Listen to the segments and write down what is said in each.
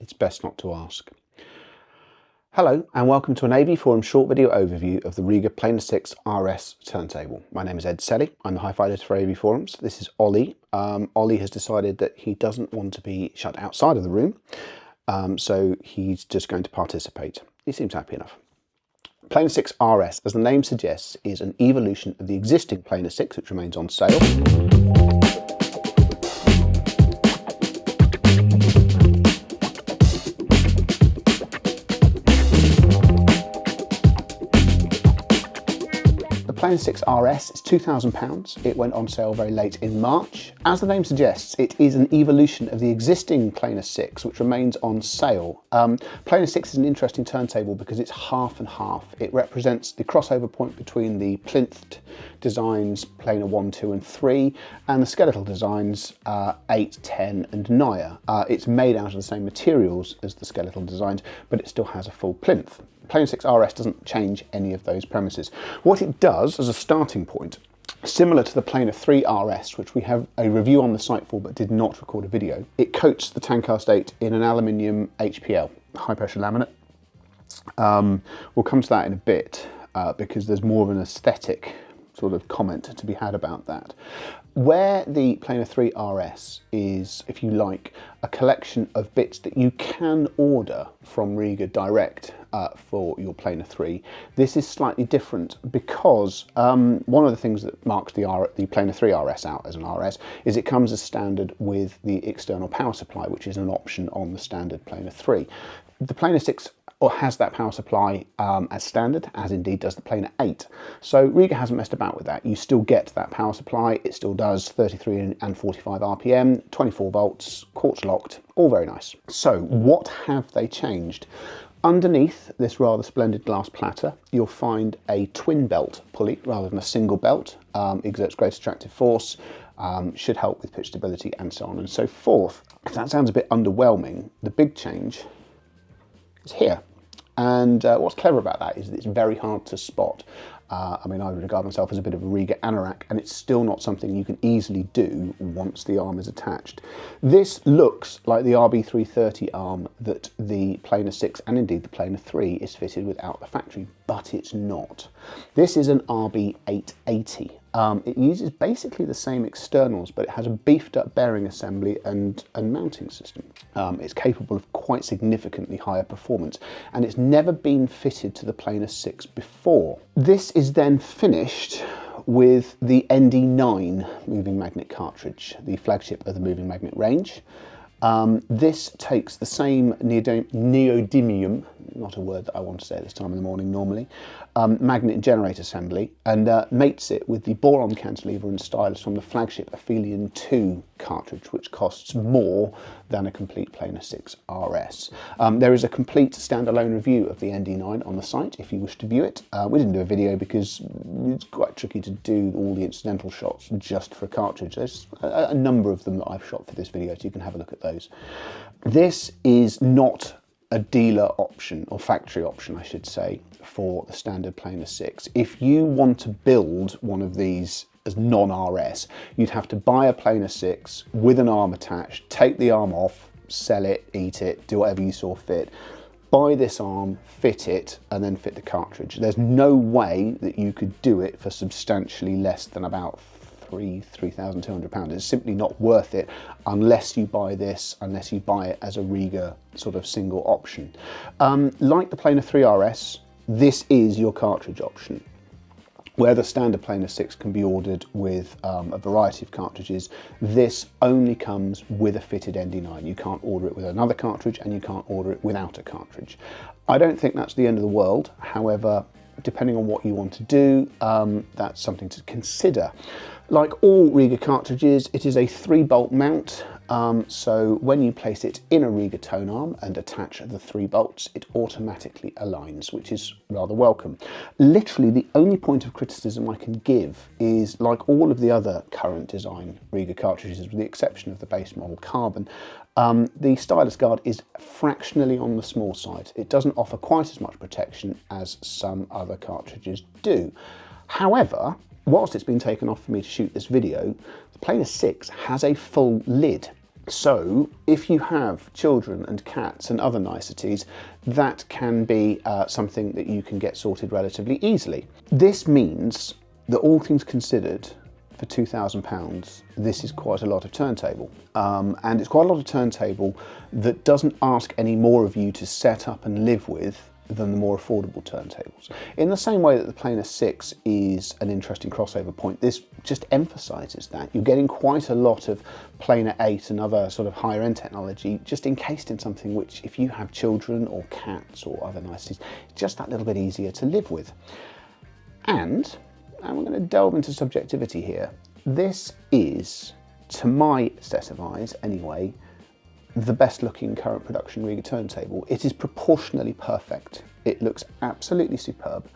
it's best not to ask. Hello and welcome to an AVForums short video overview of the Rega Planar 6 RS turntable. My name is Ed Selly, I'm the Hi-Fi editor for AVForums. This is Ollie. Ollie has decided that he doesn't want to be shut outside of the room, so he's just going to participate. He seems happy enough. Planar 6 RS, as the name suggests, is an evolution of the existing Planar 6, which remains on sale. Planar 6 RS is £2,000. It went on sale very late in March. As the name suggests, it is an evolution of the existing Planar 6, which remains on sale. Planar 6 is an interesting turntable because it's half and half. It represents the crossover point between the plinth designs Planar 1, 2 and 3 and the skeletal designs 8, 10 and Naya. It's made out of the same materials as the skeletal designs, but it still has a full plinth. Planar 6 RS doesn't change any of those premises. What it does as a starting point, similar to the Planar 3 RS, which we have a review on the site for but did not record a video, it coats the Tancast 8 in an aluminium HPL, high pressure laminate. We'll come to that in a bit because there's more of an aesthetic sort of comment to be had about that. Where the Planar 3 RS is, if you like, a collection of bits that you can order from Rega direct for your Planar 3, this is slightly different because one of the things that marks the Planar 3 RS out as an RS is it comes as standard with the external power supply, which is an option on the standard Planar 3. The Planar 6 has that power supply as standard, as indeed does the Planar 8. So Rega hasn't messed about with that. You still get that power supply. It still does 33 and 45 RPM, 24 volts, quartz locked, all very nice. So what have they changed? Underneath this rather splendid glass platter, you'll find a twin belt pulley rather than a single belt. Exerts great attractive force, should help with pitch stability and so on and so forth. If that sounds a bit underwhelming, the big change is here. And what's clever about that is that it's very hard to spot. I mean, I would regard myself as a bit of a Rega anorak, and it's still not something you can easily do once the arm is attached. This looks like the RB330 arm that the Planar 6 and indeed the Planar 3 is fitted with out the factory, but it's not. This is an RB880. It uses basically the same externals, but it has a beefed up bearing assembly and mounting system. It's capable of quite significantly higher performance, and it's never been fitted to the Planar 6 before. This is then finished with the ND9 moving magnet cartridge, the flagship of the moving magnet range. This takes the same neodymium, not a word that I want to say at this time in the morning normally, magnet and generator assembly, and mates it with the boron cantilever and stylus from the flagship Aphelion 2 cartridge, which costs more than a complete Planar 6 RS. There is a complete standalone review of the ND9 on the site if you wish to view it. We didn't do a video because it's quite tricky to do all the incidental shots just for a cartridge. There's a number of them that I've shot for this video, so you can have a look at those. This is not a dealer option, or factory option I should say, for the standard Planar 6. If you want to build one of these as non-RS, you'd have to buy a Planar 6 with an arm attached, take the arm off, sell it, eat it, do whatever you saw fit, buy this arm, fit it, and then fit the cartridge. There's no way that you could do it for substantially less than about £3,200. It's simply not worth it unless you buy this, unless you buy it as a Rega sort of single option. Like the Planar 3 RS, this is your cartridge option. Where the standard Planar 6 can be ordered with a variety of cartridges, this only comes with a fitted ND9. You can't order it with another cartridge and you can't order it without a cartridge. I don't think that's the end of the world. However, depending on what you want to do, that's something to consider. Like all Rega cartridges, it is a 3-bolt mount, so when you place it in a Rega tone arm and attach the 3 bolts, it automatically aligns, which is rather welcome. Literally, the only point of criticism I can give is, like all of the other current design Rega cartridges, with the exception of the base model carbon, the stylus guard is fractionally on the small side. It doesn't offer quite as much protection as some other cartridges do. However, whilst it's been taken off for me to shoot this video, the Planar 6 has a full lid. So if you have children and cats and other niceties, that can be something that you can get sorted relatively easily. This means that all things considered, for £2,000, this is quite a lot of turntable. And it's quite a lot of turntable that doesn't ask any more of you to set up and live with than the more affordable turntables. In the same way that the Planar 6 is an interesting crossover point, this just emphasises that. You're getting quite a lot of Planar 8 and other sort of higher end technology just encased in something which, if you have children or cats or other niceties, it's just that little bit easier to live with. And we're going to delve into subjectivity here. This is, to my set of eyes anyway, the best looking current production Rega turntable. It is proportionally perfect. It looks absolutely superb.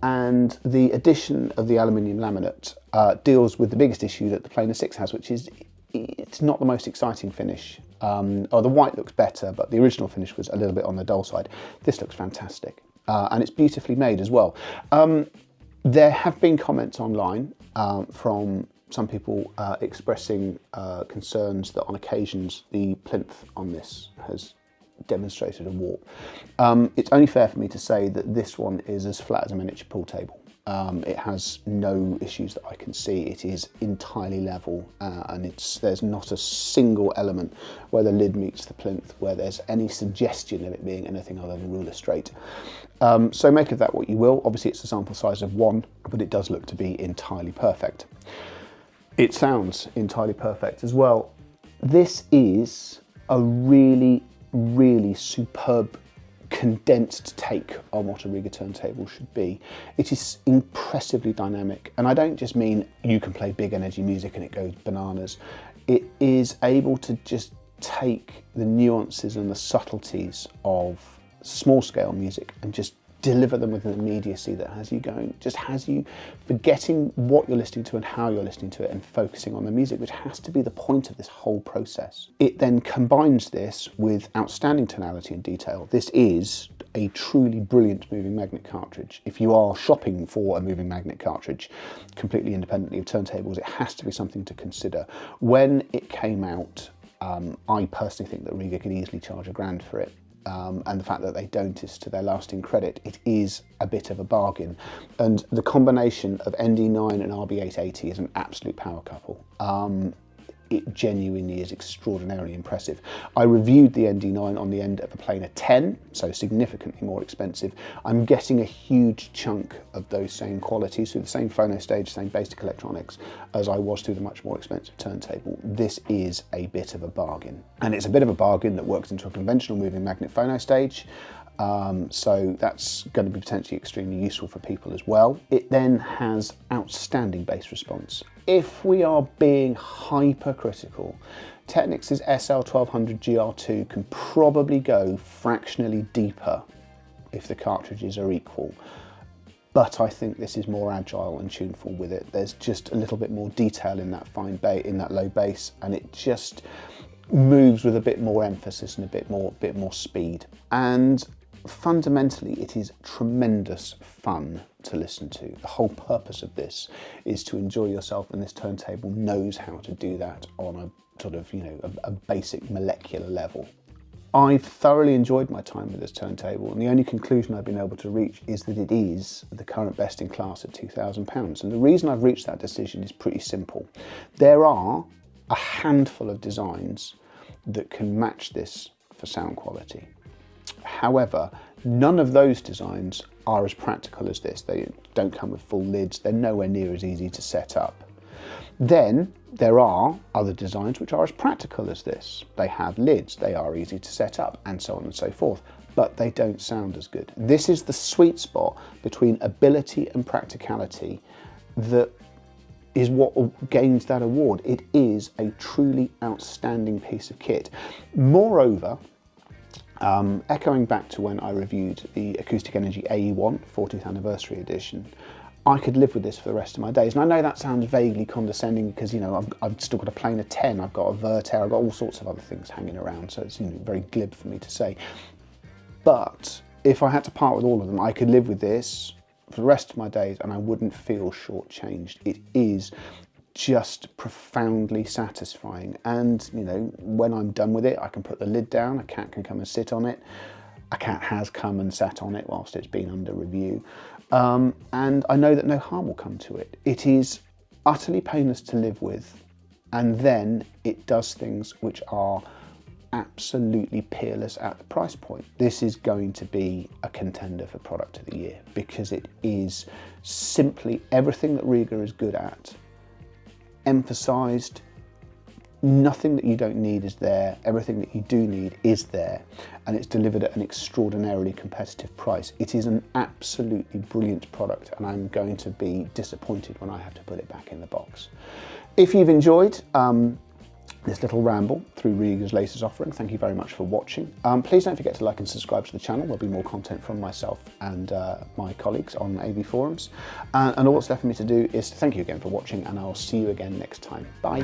And the addition of the aluminium laminate deals with the biggest issue that the Planar 6 has, which is it's not the most exciting finish. The white looks better, but the original finish was a little bit on the dull side. This looks fantastic. And it's beautifully made as well. There have been comments online from some people expressing concerns that on occasions the plinth on this has demonstrated a warp. It's only fair for me to say that this one is as flat as a miniature pool table. It has no issues that I can see. It is entirely level and there's not a single element where the lid meets the plinth where there's any suggestion of it being anything other than ruler straight. So make of that what you will. Obviously it's a sample size of 1, but it does look to be entirely perfect. It sounds entirely perfect as well. This is a really, really superb condensed take on what a Rega turntable should be. It is impressively dynamic, and I don't just mean you can play big energy music and it goes bananas. It is able to just take the nuances and the subtleties of small scale music and just deliver them with an immediacy that has you going, just has you forgetting what you're listening to and how you're listening to it and focusing on the music, which has to be the point of this whole process. It then combines this with outstanding tonality and detail. This is a truly brilliant moving magnet cartridge. If you are shopping for a moving magnet cartridge, completely independently of turntables, it has to be something to consider. When it came out, I personally think that Rega could easily charge £1,000 for it. And the fact that they don't is to their lasting credit. It is a bit of a bargain, and the combination of ND9 and RB880 is an absolute power couple. It genuinely is extraordinarily impressive. I reviewed the ND9 on the end of a Planar 10, so significantly more expensive. I'm getting a huge chunk of those same qualities through the same phono stage, same basic electronics as I was through the much more expensive turntable. This is a bit of a bargain, and it's a bit of a bargain that works into a conventional moving magnet phono stage. So that's going to be potentially extremely useful for people as well. It then has outstanding bass response. If we are being hypercritical, Technics' SL1200 GR2 can probably go fractionally deeper if the cartridges are equal, but I think this is more agile and tuneful with it. There's just a little bit more detail in that fine bass, in that low bass, and it just moves with a bit more emphasis and a bit more speed. And fundamentally, it is tremendous fun to listen to. The whole purpose of this is to enjoy yourself, and this turntable knows how to do that on a sort of, a basic molecular level. I've thoroughly enjoyed my time with this turntable, and the only conclusion I've been able to reach is that it is the current best in class at £2,000. And the reason I've reached that decision is pretty simple. There are a handful of designs that can match this for sound quality. However, none of those designs are as practical as this. They don't come with full lids. They're nowhere near as easy to set up. Then there are other designs which are as practical as this. They have lids, they are easy to set up, and so on and so forth, but they don't sound as good. This is the sweet spot between ability and practicality that is what gains that award. It is a truly outstanding piece of kit. Moreover, echoing back to when I reviewed the Acoustic Energy AE1 40th Anniversary Edition, I could live with this for the rest of my days. And I know that sounds vaguely condescending because, I've still got a Planar 10, I've got a Verter, I've got all sorts of other things hanging around, so it's very glib for me to say. But if I had to part with all of them, I could live with this for the rest of my days and I wouldn't feel shortchanged. It is just profoundly satisfying. And you know, when I'm done with it, I can put the lid down, a cat can come and sit on it. A cat has come and sat on it whilst it's been under review. And I know that no harm will come to it. It is utterly painless to live with, and then it does things which are absolutely peerless at the price point. This is going to be a contender for product of the year because it is simply everything that Rega is good at, emphasised. Nothing that you don't need is there, everything that you do need is there, and it's delivered at an extraordinarily competitive price. It is an absolutely brilliant product, and I'm going to be disappointed when I have to put it back in the box. If you've enjoyed this little ramble through Rega's latest offering, thank you very much for watching. Please don't forget to like and subscribe to the channel. There'll be more content from myself and my colleagues on AVForums. And all that's left for me to do is to thank you again for watching, and I'll see you again next time. Bye.